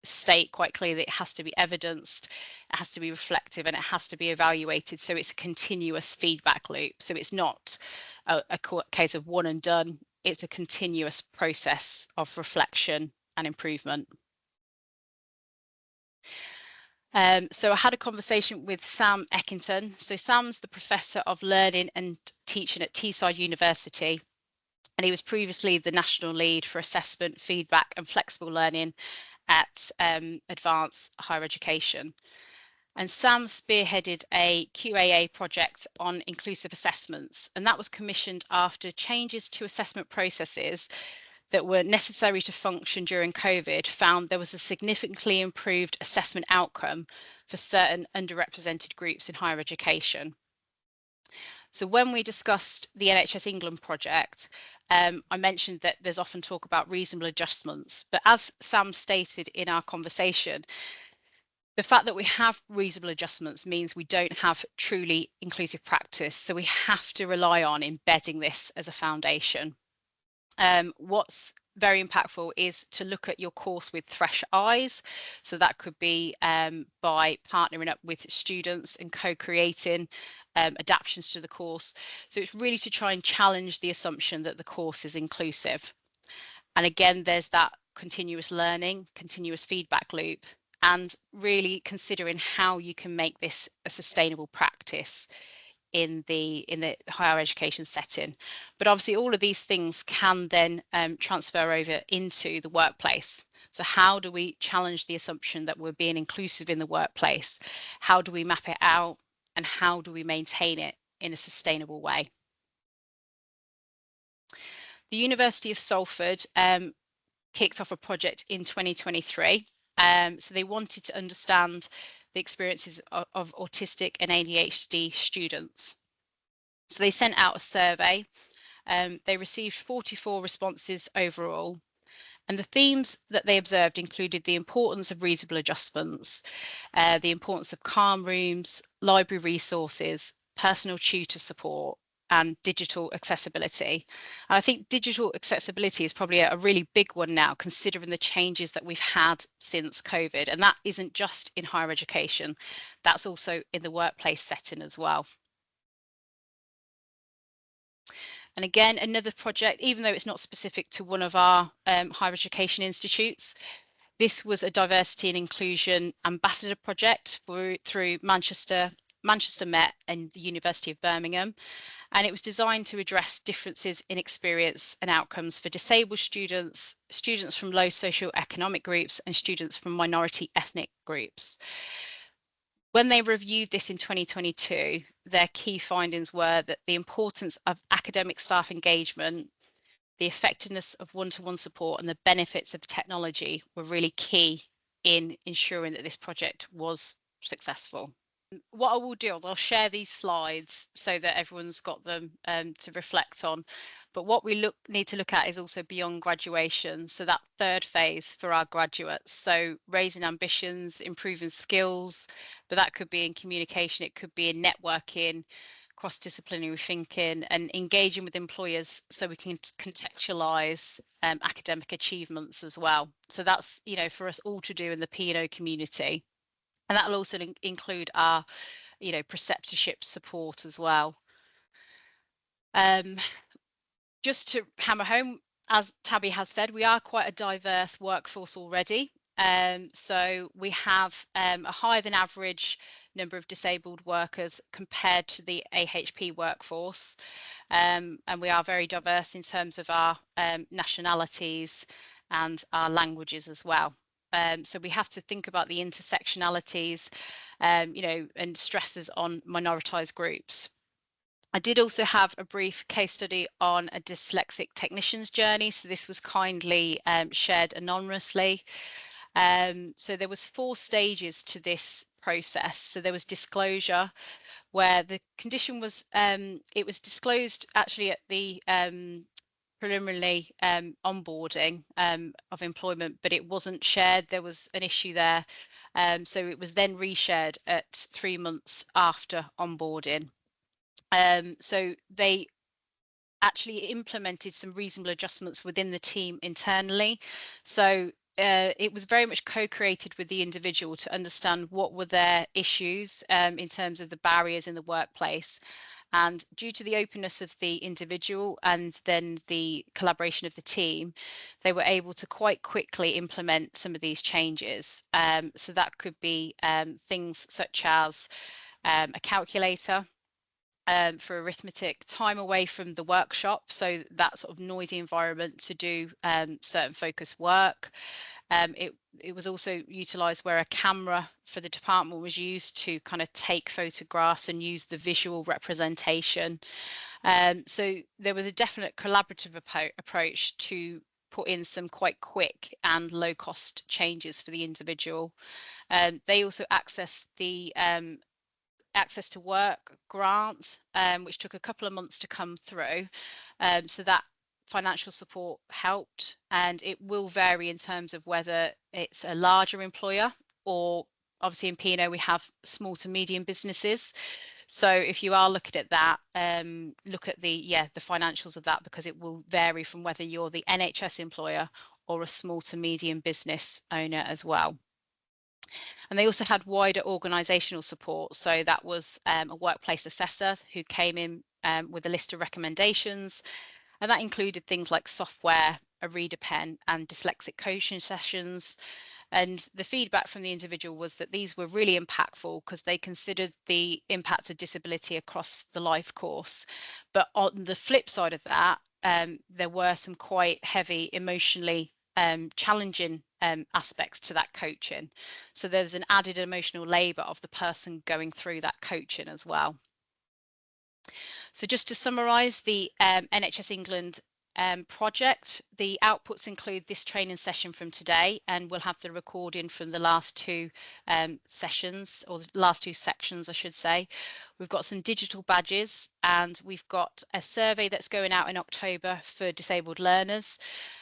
state quite clearly that it has to be evidenced, it has to be reflective, and it has to be evaluated. So it's a continuous feedback loop. So it's not a case of one and done. It's a continuous process of reflection and improvement. So I had a conversation with Sam Eckington. So Sam's the Professor of Learning and Teaching at Teesside University, and he was previously the National Lead for Assessment, Feedback and Flexible Learning at Advanced Higher Education. And Sam spearheaded a QAA project on inclusive assessments, and that was commissioned after changes to assessment processes that were necessary to function during COVID found there was a significantly improved assessment outcome for certain underrepresented groups in higher education. So when we discussed the NHS England project, I mentioned that there's often talk about reasonable adjustments, but as Sam stated in our conversation, the fact that we have reasonable adjustments means we don't have truly inclusive practice. So we have to rely on embedding this as a foundation. What's very impactful is to look at your course with fresh eyes. So that could be by partnering up with students and co-creating adaptations to the course. So it's really to try and challenge the assumption that the course is inclusive. And again, there's that continuous learning, continuous feedback loop, and really considering how you can make this a sustainable practice in the higher education setting. But obviously all of these things can then transfer over into the workplace. So how do we challenge the assumption that we're being inclusive in the workplace? How do we map it out? And how do we maintain it in a sustainable way? The University of Salford kicked off a project in 2023. So they wanted to understand the experiences of autistic and ADHD students. So they sent out a survey. They received 44 responses overall. And the themes that they observed included the importance of reasonable adjustments, the importance of calm rooms, library resources, personal tutor support, and digital accessibility. And I think digital accessibility is probably a really big one now, considering the changes that we've had since COVID. And that isn't just in higher education, that's also in the workplace setting as well. And again, another project, even though it's not specific to one of our higher education institutes, this was a diversity and inclusion ambassador project through Manchester Met and the University of Birmingham. And it was designed to address differences in experience and outcomes for disabled students, students from low socioeconomic groups, and students from minority ethnic groups. When they reviewed this in 2022, their key findings were that the importance of academic staff engagement, the effectiveness of one-to-one support, and the benefits of technology were really key in ensuring that this project was successful. What I will do is I'll share these slides so that everyone's got them to reflect on. But what we need to look at is also beyond graduation. So that third phase for our graduates. So raising ambitions, improving skills, but that could be in communication, it could be in networking, cross-disciplinary thinking, and engaging with employers so we can contextualize academic achievements as well. So that's, you know, for us all to do in the P&O community. And that will also include our, you know, preceptorship support as well. Just to hammer home, as Tabby has said, we are quite a diverse workforce already. So we have a higher than average number of disabled workers compared to the AHP workforce. And we are very diverse in terms of our nationalities and our languages as well. So we have to think about the intersectionalities, you know, and stresses on minoritized groups. I did also have a brief case study on a dyslexic technician's journey. So this was kindly shared anonymously. So there was 4 stages to this process. So there was disclosure, where the condition was, it was disclosed actually at the preliminary onboarding of employment, but it wasn't shared. There was an issue there. So it was then reshared at 3 months after onboarding. So they actually implemented some reasonable adjustments within the team internally. So it was very much co-created with the individual to understand what were their issues in terms of the barriers in the workplace. And due to the openness of the individual and then the collaboration of the team, they were able to quite quickly implement some of these changes. So that could be things such as a calculator, for arithmetic, time away from the workshop, so that sort of noisy environment to do certain focused work. It was also utilised where a camera for the department was used to kind of take photographs and use the visual representation. So there was a definite collaborative approach to put in some quite quick and low cost changes for the individual. They also accessed the access to work grant, which took a couple of months to come through. So that financial support helped, and it will vary in terms of whether it's a larger employer, or obviously in P&O we have small to medium businesses. So if you are looking at that, look at the financials of that, because it will vary from whether you're the NHS employer or a small to medium business owner as well. And they also had wider organisational support. So that was a workplace assessor who came in with a list of recommendations. And that included things like software, a reader pen, and dyslexic coaching sessions. And the feedback from the individual was that these were really impactful because they considered the impact of disability across the life course. But on the flip side of that, there were some quite heavy, emotionally challenging aspects to that coaching. So there's an added emotional labour of the person going through that coaching as well. So just to summarise the NHS England project, the outputs include this training session from today, and we'll have the recording from the last 2 sessions, or the last 2 sections I should say. We've got some digital badges, and we've got a survey that's going out in October for disabled learners,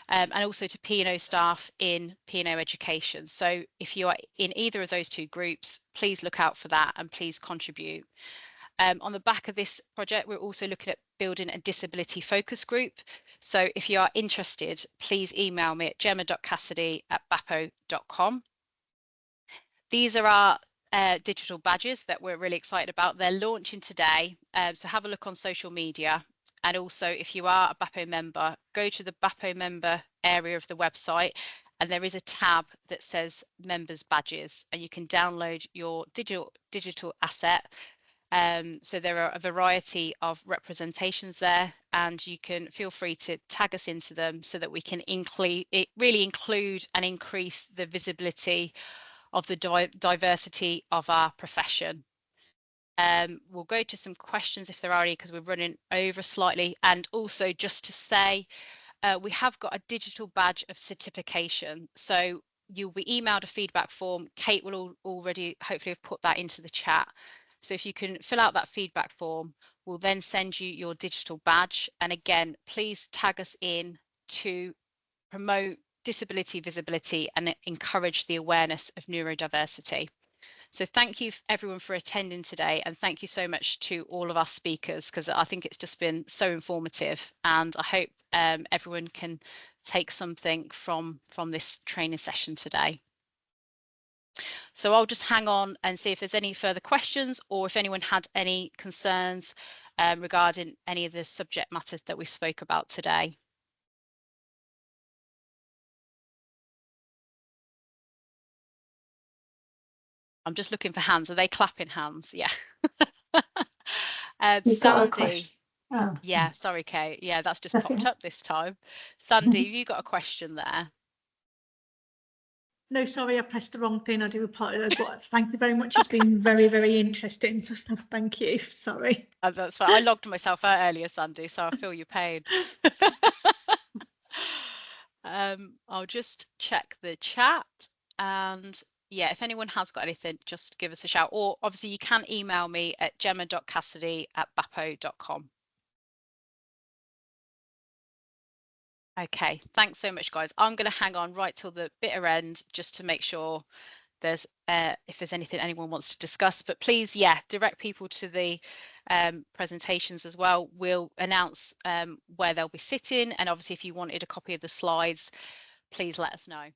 and also to P&O staff in P&O education. So if you are in either of those 2 groups, please look out for that and please contribute. On the back of this project, we're also looking at building a disability focus group. So if you are interested, please email me at gemma.cassidy@bapo.com. These are our digital badges that we're really excited about. They're launching today, so have a look on social media. And also, if you are a BAPO member, go to the BAPO member area of the website, and there is a tab that says members badges, and you can download your digital asset. So there are a variety of representations there, and you can feel free to tag us into them so that we can really include and increase the visibility of the diversity of our profession. We'll go to some questions if there are any, because we're running over slightly. And also just to say, we have got a digital badge of certification. So you'll be emailed a feedback form. Kate will already hopefully have put that into the chat. So if you can fill out that feedback form, we'll then send you your digital badge. And again, please tag us in to promote disability visibility and encourage the awareness of neurodiversity. So thank you everyone for attending today, and thank you so much to all of our speakers, because I think it's just been so informative, and I hope everyone can take something from this training session today. So I'll just hang on and see if there's any further questions, or if anyone had any concerns regarding any of the subject matters that we spoke about today. I'm just looking for hands. Are they clapping hands? Yeah. Sandy. Oh. Yeah, sorry, Kate. Yeah, that's just popped up this time. Sandy, have you got a question there? No, sorry, I pressed the wrong thing. I do apologise. But thank you very much. It's been very, very interesting. Thank you. Sorry. Oh, that's fine. I logged myself out earlier, Sandy, so I feel your pain. I'll just check the chat, and yeah, if anyone has got anything, just give us a shout, or obviously you can email me at gemma.cassidy@bapo.com. Okay, thanks so much, guys. I'm going to hang on right till the bitter end just to make sure there's if there's anything anyone wants to discuss, but please, yeah, direct people to the presentations as well. We'll announce where they'll be sitting, and obviously if you wanted a copy of the slides, please let us know.